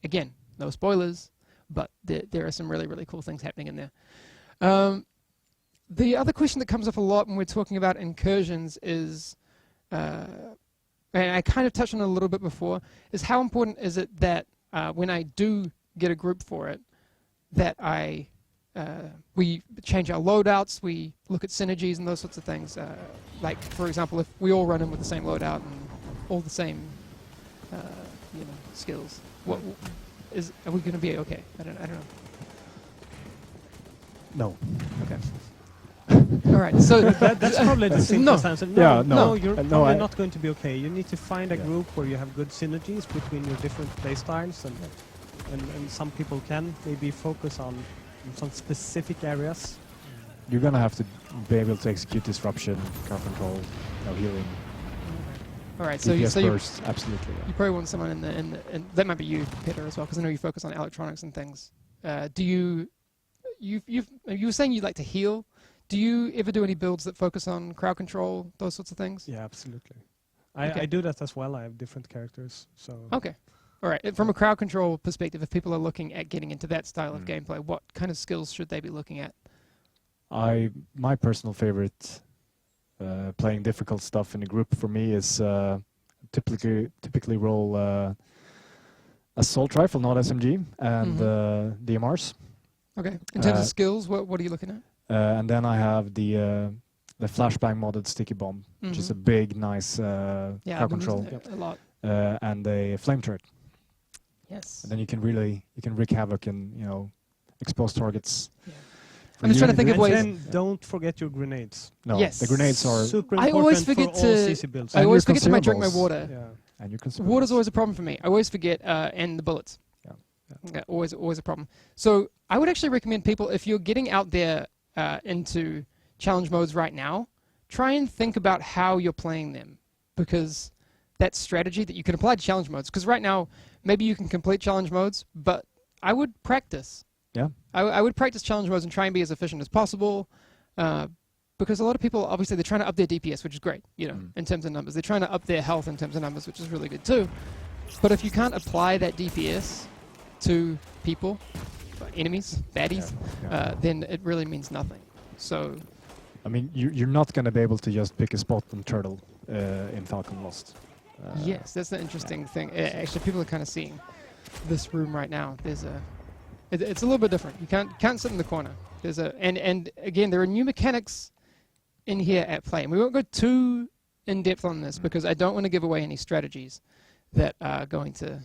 Again, no spoilers, but there are some really, really cool things happening in there. The other question that comes up a lot when we're talking about incursions is, and I kind of touched on it a little bit before, is how important is it that when I do get a group for it, that we change our loadouts, we look at synergies and those sorts of things. Like, for example, if we all run in with the same loadout and all the same skills, are we going to be okay? I don't know. No. Okay. All right. So that's probably the simplest answer. No, you're probably not going to be okay. You need to find a group where you have good synergies between your different play styles, and some people can maybe focus on some specific areas. You're gonna have to be able to execute disruption, crowd control, healing. All right. So burst, absolutely. You probably want someone in the that might be you, Peter, as well, because I know you focus on electronics and things. Do you were saying you like to heal? Do you ever do any builds that focus on crowd control, those sorts of things? Yeah, absolutely. I do that as well. I have different characters, so. Okay. All right. From a crowd control perspective, if people are looking at getting into that style of gameplay, what kind of skills should they be looking at? My personal favorite, playing difficult stuff in a group for me is typically roll assault rifle, not SMG, and DMRs. Okay. In terms of skills, what are you looking at? And then I have the flashbang modded sticky bomb, which is a big, nice crowd control, a lot, and a flame turret. Yes. And then you can wreak havoc and expose targets. Yeah. I'm just trying to think of ways. And then don't forget your grenades. No, yes. the grenades are super I important always forget for all CC builds. I always forget to drink my water. Yeah. And your consumables. Water's always a problem for me. I always forget, and the bullets. Yeah, always a problem. So I would actually recommend people, if you're getting out there into challenge modes right now, try and think about how you're playing them, because that strategy that you can apply to challenge modes. Because right now, maybe you can complete challenge modes, but I would practice. Yeah. I would practice challenge modes and try and be as efficient as possible, because a lot of people, obviously, they're trying to up their DPS, which is great, in terms of numbers. They're trying to up their health in terms of numbers, which is really good too. But if you can't apply that DPS to people, enemies, baddies, then it really means nothing. So, I mean, you're not going to be able to just pick a spot on Turtle in Falcon Lost. Yes, that's the interesting thing. Actually, people are kind of seeing this room right now. It's a little bit different. You can't sit in the corner. And again, there are new mechanics in here at play, and we won't go too in depth on this because I don't want to give away any strategies that are going to,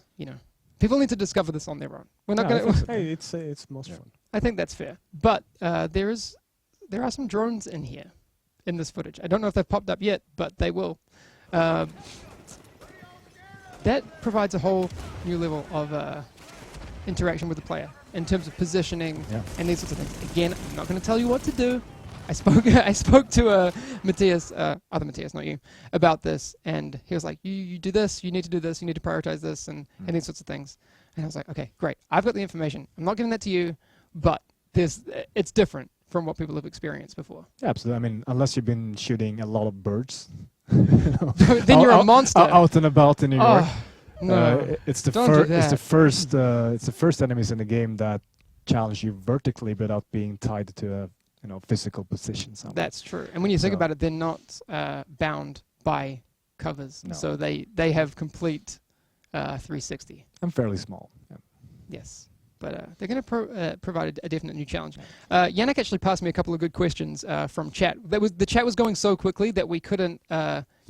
people need to discover this on their own. We're not going to. Hey, it's most fun. I think that's fair. But there are some drones in here, in this footage. I don't know if they've popped up yet, but they will. That provides a whole new level of interaction with the player in terms of positioning and these sorts of things. Again, I'm not going to tell you what to do. I spoke to Matthias, other Matthias, not you, about this, and he was like, you do this, you need to do this, you need to prioritize this, and these sorts of things. And I was like, okay, great. I've got the information. I'm not giving that to you, but it's different from what people have experienced before. Yeah, absolutely. I mean, unless you've been shooting a lot of birds. Then you're a monster. Out and about in New York. No, it's the first enemies in the game that challenge you vertically without being tied to a physical position somewhere. That's true. And when you think about it, they're not bound by covers, so they have complete 360. And fairly small. Yeah. Yes. But they're going to provide a definite new challenge. Yannick actually passed me a couple of good questions from chat. The chat was going so quickly that we couldn't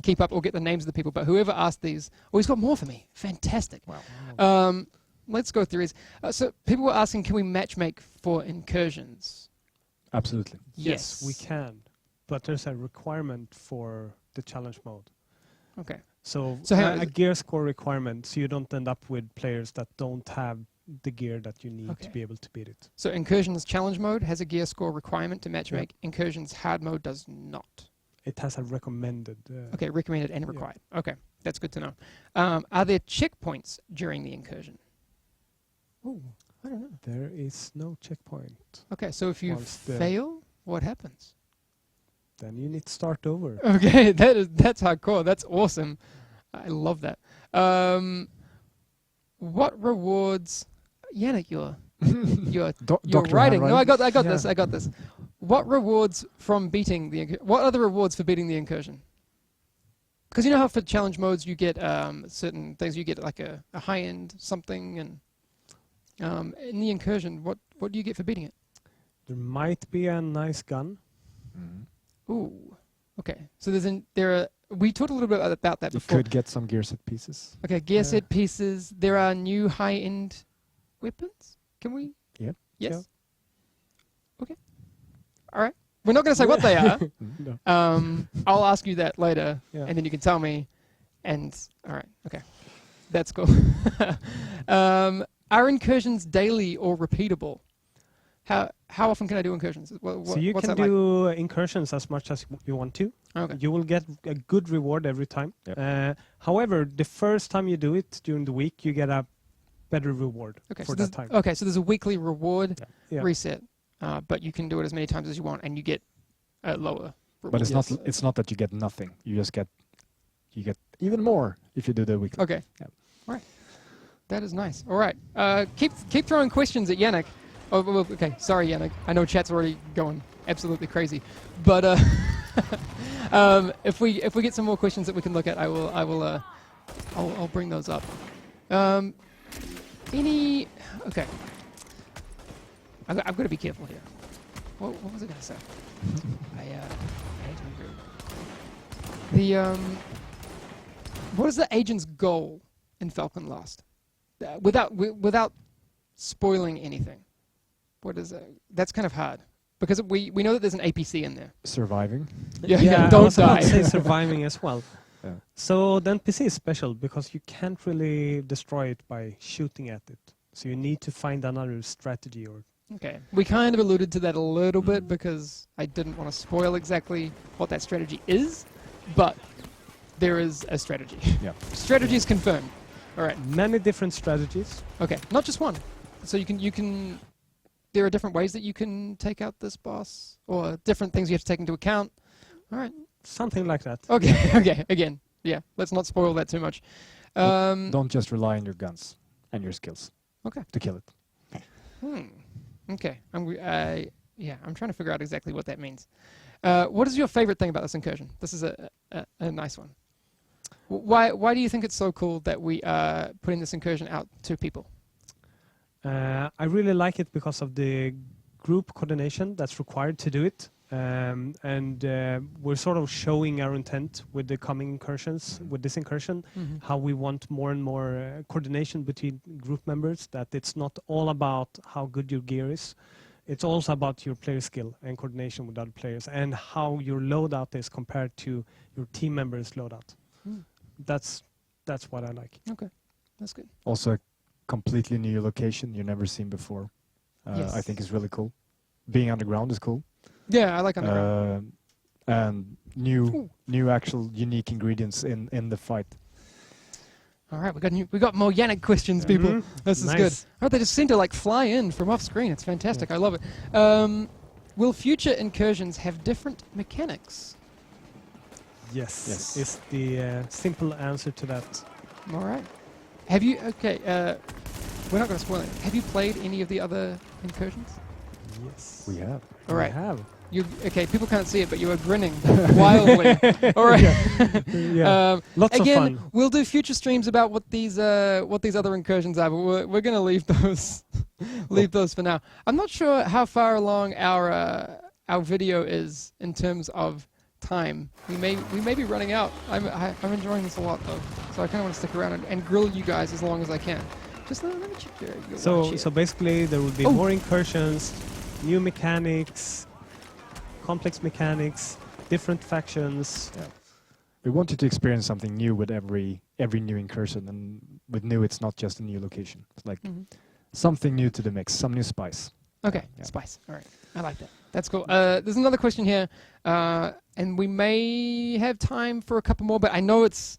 keep up or get the names of the people. But whoever asked these, he's got more for me. Fantastic. Wow. Let's go through these. So people were asking, can we matchmake for incursions? Absolutely. Yes, we can. But there's a requirement for the challenge mode. Okay. So a gear score requirement, so you don't end up with players that don't have the gear that you need to be able to beat it. So Incursions challenge mode has a gear score requirement to matchmake. Incursions hard mode does not. It has a recommended. Okay, recommended and required. Okay, that's good to know. Are there checkpoints during the incursion? Oh, I don't know. There is no checkpoint. Okay, so if you fail, what happens? Then you need to start over. Okay, that's hardcore. That's awesome. I love that. What rewards? Yannick, you're Dr. writing. No, I got Yeah. this. I got this. What rewards from beating the? What are the rewards for beating the incursion? Because you know how for challenge modes you get certain things. You get like a high end something, and in the incursion, what do you get for beating it? There might be a nice gun. Ooh, okay. So we talked a little bit about that You before. could get some gear set pieces. Okay, gear set pieces. There are new high end weapons. Can we? Yep. Yes. Yeah. Okay. All right. We're not going to say what they are. No. I'll ask you that later, Yeah. and then you can tell me. And all right, okay, that's cool. Are incursions daily or repeatable? How often can I do incursions? So you what's can that like? do incursions as much as you want to. Okay. You will get a good reward every time. Yep. However, the first time you do it during the week, you get a better reward Okay, for so that time. okay, so there's a weekly reward Yeah. reset, but you can do it as many times as you want, and you get a lower reward. But it's Yes. not that you get nothing. You get even more if you do the weekly. Okay. Yep. All right. That is nice. All right. Keep throwing questions at Yannick. Oh, well, okay. Sorry, Yannick. I know chat's already going absolutely crazy, but if we get some more questions that we can look at, I'll bring those up. Okay. I've got to be careful here. What was I going to say? I hate to be rude. What is the agent's goal in Falcon Lost? Without spoiling anything. What is it? That's kind of hard because we know that there's an APC in there. Surviving. I don't was about die. to say surviving as well. Yeah. So the NPC is special because you can't really destroy it by shooting at it. So you need to find another strategy or Okay. We kind of alluded to that a little bit because I didn't want to spoil exactly what that strategy is, but there is a strategy. Yeah. Strategy is confirmed. All right. many different strategies. Okay. Not just one. So you can. There are different ways that you can take out this boss, or different things you have to take into account. All right. Something like that. Okay. Okay. Again. Yeah. Let's not spoil that too much. Don't just rely on your guns and your skills. Okay. To kill it. Okay. I'm trying to figure out exactly what that means. What is your favorite thing about this incursion? This is a nice one. Why do you think it's so cool that we are putting this incursion out to people? I really like it because of the group coordination that's required to do it. We're sort of showing our intent with the coming incursions, with this incursion, how we want more and more coordination between group members, that it's not all about how good your gear is. It's also about your player skill and coordination with other players and how your loadout is compared to your team members' loadout. That's what I like. Okay, that's good. Also, a completely new location you've never seen before. Yes. I think is really cool. Being underground is cool. Yeah, I like underground. And new actual unique ingredients in the fight. All right, we got more Yannick questions, people. This is Nice. good. Oh, they just seem to like fly in from off screen. It's fantastic. I love it. Will future incursions have different mechanics? Yes. Is the simple answer to that. All right. Have you? Okay. We're not going to spoil it. Have you played any of the other incursions? Yes. We have. All right. We have. Okay, people can't see it, but you are grinning wildly. All right. Yeah. Lots of again, fun. we'll do future streams about what these other incursions are, but we're going to leave those those for now. I'm not sure how far along our video is in terms of time. We may be running out. I'm enjoying this a lot though, so I kind of want to stick around and grill you guys as long as I can. Just let me check your watch So here. basically there will be Oh. more incursions, new mechanics, complex mechanics, different factions. We want you to experience something new with every new incursion, and with new, it's not just a new location. It's like something new to the mix, some new spice. Okay, Yeah. spice. All right, I like that. That's cool. There's another question here, and we may have time for a couple more, but I know it's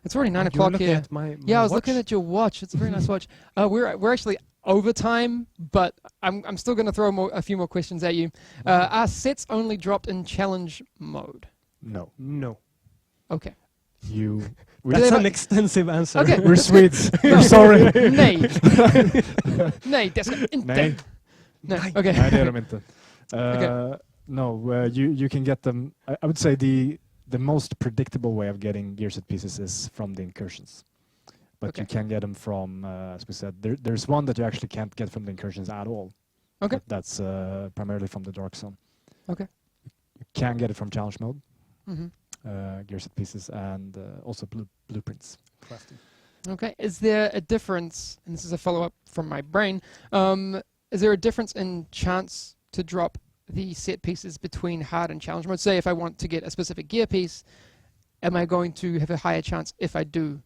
It's already 9 You're o'clock looking here. at my Yeah, I was watch? looking at your watch. It's a very nice watch. We're actually over time, but I'm still going to throw a few more questions at you. Are sets only dropped in challenge mode? No. No. Okay. You. That's they an not- extensive answer. Okay. We're Swedes. We're sorry. Nej. Nej, det ska inte. Nej. Nej. Okay. Nej, det är de inte. Okay. No, you can get them. I would say the most predictable way of getting gear set pieces is from the incursions, but Okay. you can get them from, as we said, there's one that you actually can't get from the incursions at all. Okay. That's primarily from the dark zone. Okay. You can get it from challenge mode, Mhm. gear set pieces, and also blueprints. Okay. Is there a difference? And this is a follow-up from my brain. Is there a difference in chance to drop the set pieces between hard and challenge mode? Say if I want to get a specific gear piece, am I going to have a higher chance if I do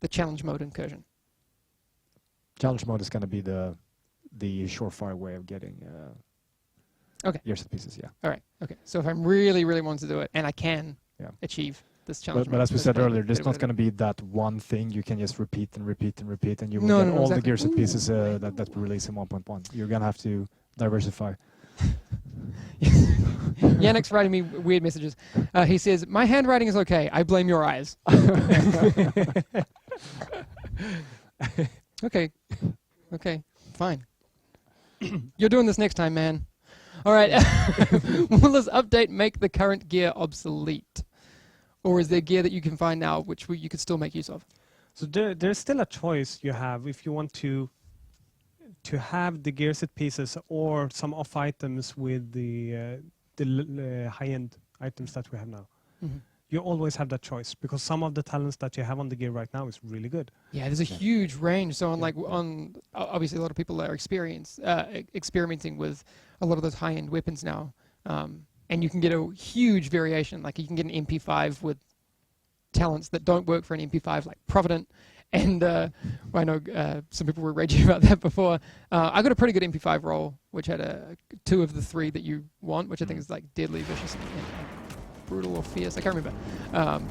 the challenge mode incursion? Challenge mode is going to be the surefire way of getting Okay. gear set pieces. Yeah. All right. Okay. So if I'm really, really want to do it and I can Yeah. achieve this challenge But mode, as we that's said probably earlier, there's better not way going to be that one thing you can just repeat and repeat and repeat, and you will No, get no, all the exactly. gear set pieces that we release in 1.1. You're going to have to diversify. Yannick's writing me weird messages. He says, "My handwriting is okay. I blame your eyes." Okay. Okay. Fine. You're doing this next time, man. All right. Will this update make the current gear obsolete? Or is there gear that you can find now which you could still make use of? So there's still a choice you have if you want to have the gear set pieces or some off items with the high-end items that we have now. Mhm. You always have that choice because some of the talents that you have on the gear right now is really good. Yeah, there's a huge range. So obviously a lot of people are experimenting with a lot of those high-end weapons now, and you can get a huge variation. Like you can get an MP5 with talents that don't work for an MP5, like Provident. And I know some people were raging about that before. I got a pretty good MP5 roll, which had 2 of the 3 that you want, which I think is like Deadly, Vicious, and Brutal or Fierce. I can't remember. And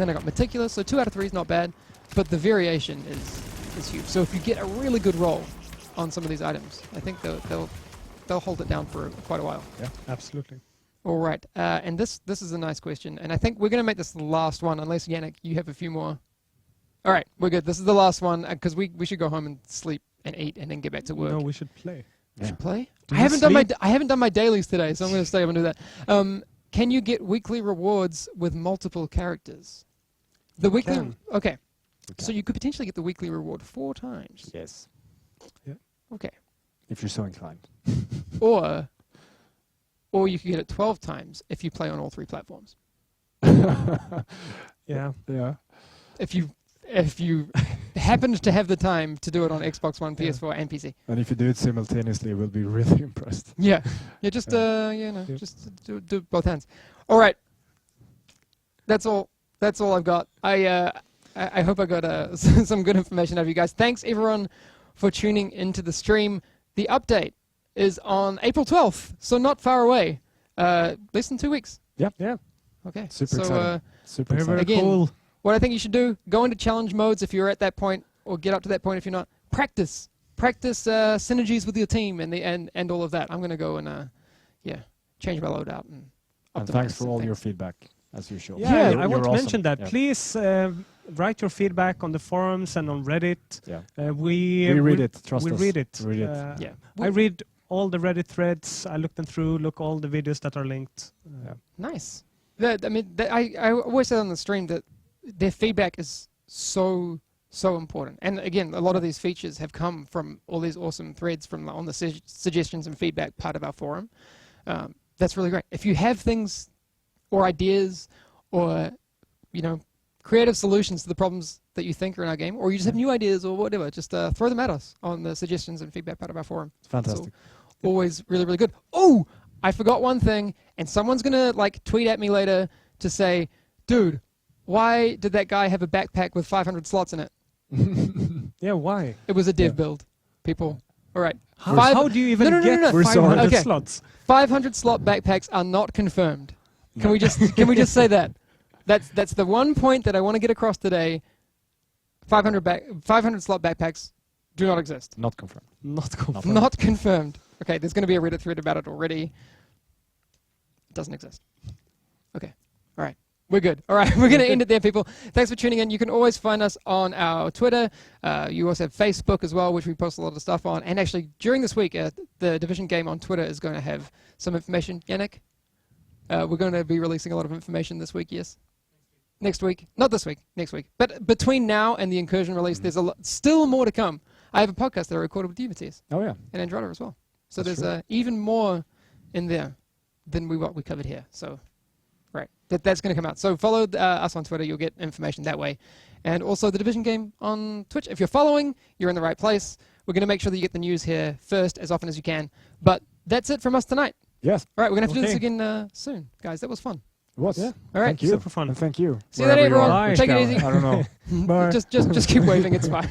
then I got Meticulous, so 2 out of 3 is not bad, but the variation is huge. So if you get a really good roll on some of these items, I think they'll hold it down for quite a while. Yeah, absolutely. All right, and this is a nice question, and I think we're going to make this the last one, unless Yannick, you have a few more. All right, we're good. This is the last one because we should go home and sleep and eat and then get back to work. No, we should play. We should play. Do I you haven't done my dailies today, so I'm going to stay up and do that. Can you get weekly rewards with multiple characters? The weekly. can. Okay, You so can. you could potentially get the weekly reward 4 times. Yes, Okay, if you're so inclined. or you could get it 12 times if you play on all 3 platforms. Yeah. Yeah. If you happened to have the time to do it on Xbox One, Yeah. PS4, and PC. And if you do it simultaneously, we'll be really impressed. Yeah, just Yeah. just do both hands. All right, that's all I've got. I hope I got some good information out of you guys. Thanks everyone for tuning into the stream. The update is on April 12th, so not far away. Less than 2 weeks. Yeah. Okay. Super so exciting. Super Very, exciting. very Again, cool. what I think you should do: go into challenge modes if you're at that point, or get up to that point if you're not. Practice synergies with your team and all of that. I'm gonna go and change my loadout and And optimize thanks for some all your things. feedback, as usual. Yeah, Yeah, I You're want to awesome. mention that. Yeah. Please write your feedback on the forums and on Reddit. Yeah. We read it. Trust we us. read it. Read it. Yeah. I read all the Reddit threads. I look them through. Look all the videos that are linked. Yeah. Nice. I always say on the stream that their feedback is so important. And again, a lot of these features have come from all these awesome threads from on the suggestions and feedback part of our forum. That's really great. If you have things or ideas or creative solutions to the problems that you think are in our game, or you just have new ideas or whatever, just throw them at us on the suggestions and feedback part of our forum. It's fantastic. Always really, really good. Oh, I forgot one thing, and someone's gonna tweet at me later to say, dude, why did that guy have a backpack with 500 slots in it? Yeah, why? It was a dev Yeah. build, people. All right. How do you even No, get no. We're sorry. 500 Okay. slots? 500 slot backpacks are not confirmed. Can we just say that? That's the one point that I want to get across today. 500 slot backpacks do not exist. Not confirmed. Not confirmed. Not confirmed. Okay, there's going to be a Reddit thread about it already. It doesn't exist. Okay. All right. We're good. All right. We're going to end it there, people. Thanks for tuning in. You can always find us on our Twitter. You also have Facebook as well, which we post a lot of stuff on. And actually, during this week, the Division game on Twitter is going to have some information. Yannick, we're going to be releasing a lot of information this week, yes? Next week. Not this week. Next week. But between now and the Incursion release, there's still more to come. I have a podcast that I recorded with Ubisofts. Oh, yeah. And Andromeda as well. So That's there's even more in there than what we covered here. So, right. That's going to come out. So follow us on Twitter. You'll get information that way. And also the Division game on Twitch. If you're following, you're in the right place. We're going to make sure that you get the news here first as often as you can. But that's it from us tonight. Yes. All right. We're going to have to do this again soon. Guys, that was fun. It was. Yeah. All right. Thank you. Super fun. And thank you. See you later, Wherever you everyone. are. Take it Bye. easy. I don't know. Bye. Just keep waving. It's fine.